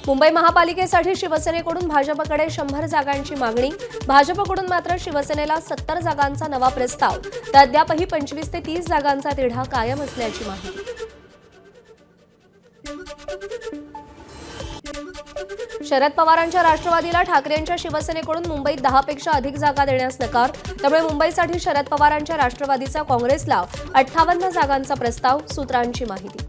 मुंबई महापालिकेसाठी शिवसेनेकडून भाजपकडे 100 जागांची मागणी। भाजपकडून मात्र शिवसेनेला 70 जागांचा नवा प्रस्ताव, तर अद्यापही 25 ते 30 जागांचा तिढा कायम असल्याची माहिती। शरद पवारांच्या राष्ट्रवादीला ठाकरेंच्या शिवसेनेकडून मुंबईत 10 पेक्षा अधिक जागा देण्यास नकार। त्यामुळे मुंबईसाठी शरद पवारांच्या राष्ट्रवादीचा काँग्रेसला 58 जागांचा प्रस्ताव, सूत्रांची माहिती।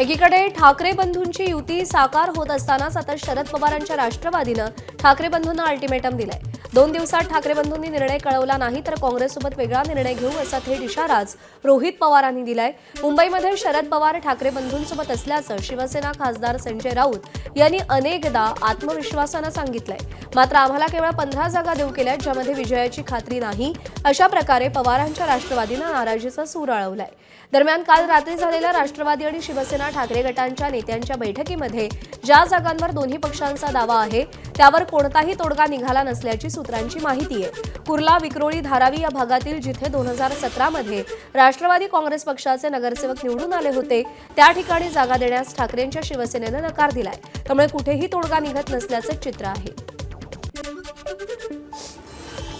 एकीकडे ठाकरे बंधूंची युती साकार होत असतानाच आता शरद पवारांच्या राष्ट्रवादीनं ठाकरे बंधूंना अल्टिमेटम दिलाय। 2 दिवसात ठाकरे बंधूंनी निर्णय कळवला नाही तर काँग्रेससोबत वेगळा निर्णय घेऊ असा थेट इशाराच रोहित पवारांनी दिलाय। मुंबईमध्ये शरद पवार ठाकरे बंधूंसोबत असल्याचं शिवसेना खासदार संजय राऊत यांनी अनेकदा आत्मविश्वासानं सांगितलंय। मात्र आम्हाला केवळ 15 जागा देऊ केल्यात, ज्यामध्ये विजयाची खात्री नाही, अशा प्रकारे पवारांच्या राष्ट्रवादीनं नाराजीचा सूर आळवलाय। दरम्यान काल रात्री झालेल्या राष्ट्रवादी आणि शिवसेना ठाकरे गटांच्या नेत्यांच्या बैठकीमध्ये ज्या जागांवर दोन्ही पक्षांचा दावा आहे त्यावर कोणताही तोडगा निघाला नसल्याची सूत्रांची माहिती आहे। कुर्ला, विक्रोळी, धारावी या भागातील जिथे 2017 मध्ये राष्ट्रवादी काँग्रेस पक्षाचे नगरसेवक निवडून आले होते त्या ठिकाणी जागा देण्यास ठाकरेंच्या शिवसेनेनं नकार दिलाय। त्यामुळे कुठेही तोडगा निघत नसल्याचं चित्र आहे।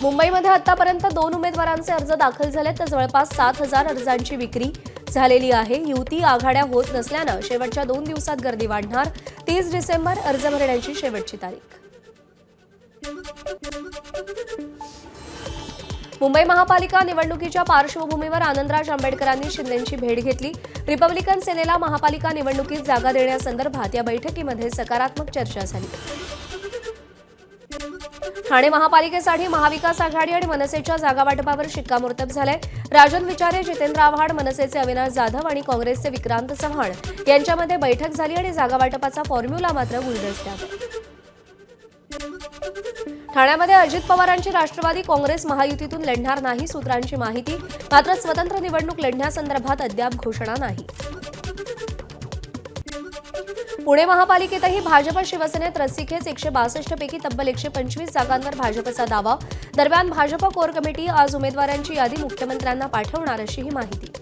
मुंबईमध्ये आतापर्यंत 2 उमेदवारांचे अर्ज दाखल झाले तर जवळपास 7000 अर्जांची विक्री झालेली आहे। युती आघाड्या होत नसल्यानं शेवटच्या 2 दिवसात गर्दी वाढणार। 30 डिसेंबर अर्ज भरण्याची शेवटची तारीख। मुंबई महापालिका निवडणुकीच्या पार्श्वभूमीवर आनंदराज आंबेडकरांनी शिंदेंची भेट घेतली। रिपब्लिकन सेनेला महापालिका निवडणुकीत जागा देण्यासंदर्भात या बैठकीमध्ये सकारात्मक चर्चा झाली। ठाणे महापालिकेसाठी महाविकास आघाडी आणि मनसेच्या जागावाटपावर शिक्कामोर्तब झालंय। राजन विचारे, जितेंद्र आव्हाड, मनसेचे अविनाश जाधव आणि काँग्रेसचे विक्रांत चव्हाण यांच्यामध्ये बैठक झाली आणि जागावाटपाचा फॉर्म्युला मात्र गुलदस्त्यात आहे। ठाण्यामध्ये अजित पवारांची राष्ट्रवादी काँग्रेस महायुतीतून लढणार नाही, सूत्रांची माहिती। मात्र स्वतंत्र निवडणूक लढण्यासंदर्भात अद्याप घोषणा नाही। पुणे महापालिकेतही भाजप शिवसेनेत रस्सीखेच। 162 पैकी तब्बल 125 जागांवर भाजपचा दावा। दरम्यान भाजप कोर कमिटी आज उमेदवारांची यादी मुख्यमंत्र्यांना पाठवणार अशी ही माहिती।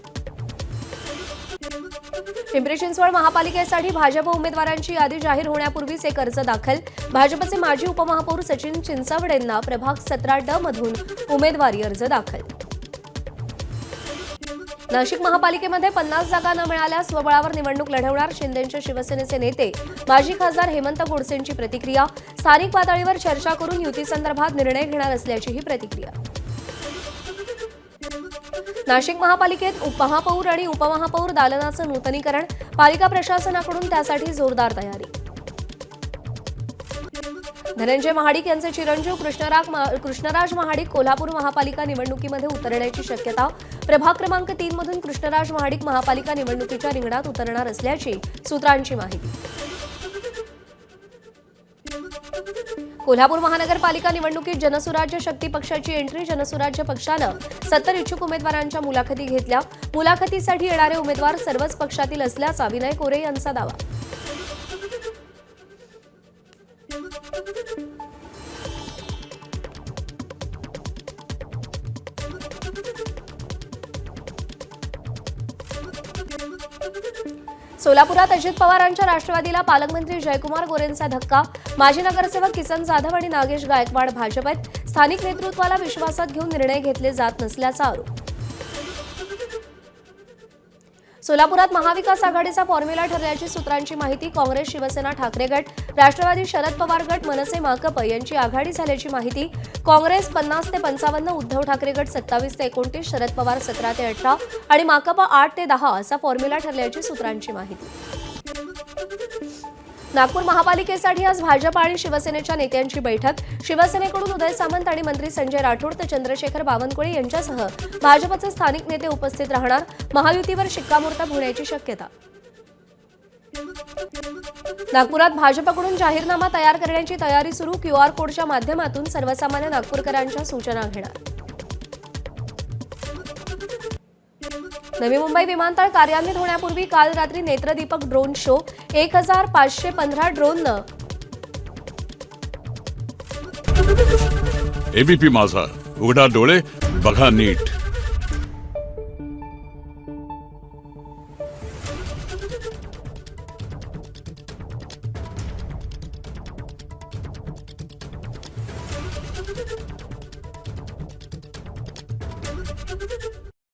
पिंपरी चिंचवड महापालिकेसाठी भाजप उमेदवारांची यादी जाहीर होण्यापूर्वीच एक अर्ज दाखल। भाजपचे माजी उपमहापौर सचिन चिंचावडेंना प्रभाग 17D मधून उमेदवारी अर्ज दाखल। नाशिक महापालिकेमध्ये 50 जागा न मिळाल्यास स्वबळावर निवडणूक लढवणार शिंदेंच्या शिवसेनेचे नेते माजी खासदार हेमंत गोडसेंची प्रतिक्रिया। स्थानिक पातळीवर चर्चा करून युतीसंदर्भात निर्णय घेणार असल्याची ही प्रतिक्रिया। नाशिक महापालिकेत महापौर आणि उपमहापौर दालनाचं नूतनीकरण, पालिका प्रशासनाकडून त्यासाठी जोरदार तयारी। धनंजय महाडिक यांचे चिरंजीव कृष्णराज महाडिक कोल्हापूर महापालिका निवडणुकीमध्ये उतरण्याची शक्यता। प्रभाग क्रमांक 3 मधून कृष्णराज महाडिक महापालिका निवडणुकीच्या रिंगणात उतरणार असल्याची सूत्रांची माहिती। कोल्हापूर महानगरपालिका निवडणुकीत जनसुराज्य शक्ती पक्षाची एंट्री। जनसुराज्य पक्षानं 70 इच्छुक उमेदवारांच्या मुलाखती घेतल्या। मुलाखतीसाठी येणारे उमेदवार सर्वच पक्षातील असल्याचा विनय कोरे यांचा दावा। सोलापुरात अजित पवारांच्या राष्ट्रवादीला पालकमंत्री जयकुमार गोरेंचा धक्का। माजी नगरसेवक किसन जाधव आणि नागेश गायकवाड भाजपत। स्थानिक नेतृत्वाला विश्वासात घेऊन निर्णय घेतले जात नसल्याचा आरोप। सोलापुरात महाविकास आघाडीचा फॉर्म्युला ठरल्याची सूत्रांची माहिती। काँग्रेस, शिवसेना, ठाकरे गट, राष्ट्रवादी, शरद पवार गट, मनसे, माकप यांची आघाडी झाल्याची माहिती। काँग्रेस 50 ते 55, उद्धव ठाकरे गट 27 ते 29, शरद पवार 17 ते 18 आणि माकप 8 ते 10 असा फॉर्म्युला ठरल्याची सूत्रांची माहिती। नागपूर महापालिकेसाठी आज भाजप आणि शिवसेनेच्या नेत्यांची बैठक। शिवसेनेकडून उदय सामंत आणि मंत्री संजय राठोड तर चंद्रशेखर बावनकुळे यांच्यासह भाजपचे स्थानिक नेते उपस्थित राहणार। महायुतीवर शिक्कामोर्तब होण्याची शक्यता। नागपुरात भाजपकडून जाहीरनामा तयार करण्याची तयारी सुरू। QR कोडच्या माध्यमातून सर्वसामान्य नागपूरकरांच्या सूचना घेणार। नवी मुंबई विमानतळ कार्यान्वित होण्यापूर्वी काल रात्री नेत्रदीपक ड्रोन शो। 1515 ड्रोननं एबीपी माझा, उघडा डोळे बघा नीट।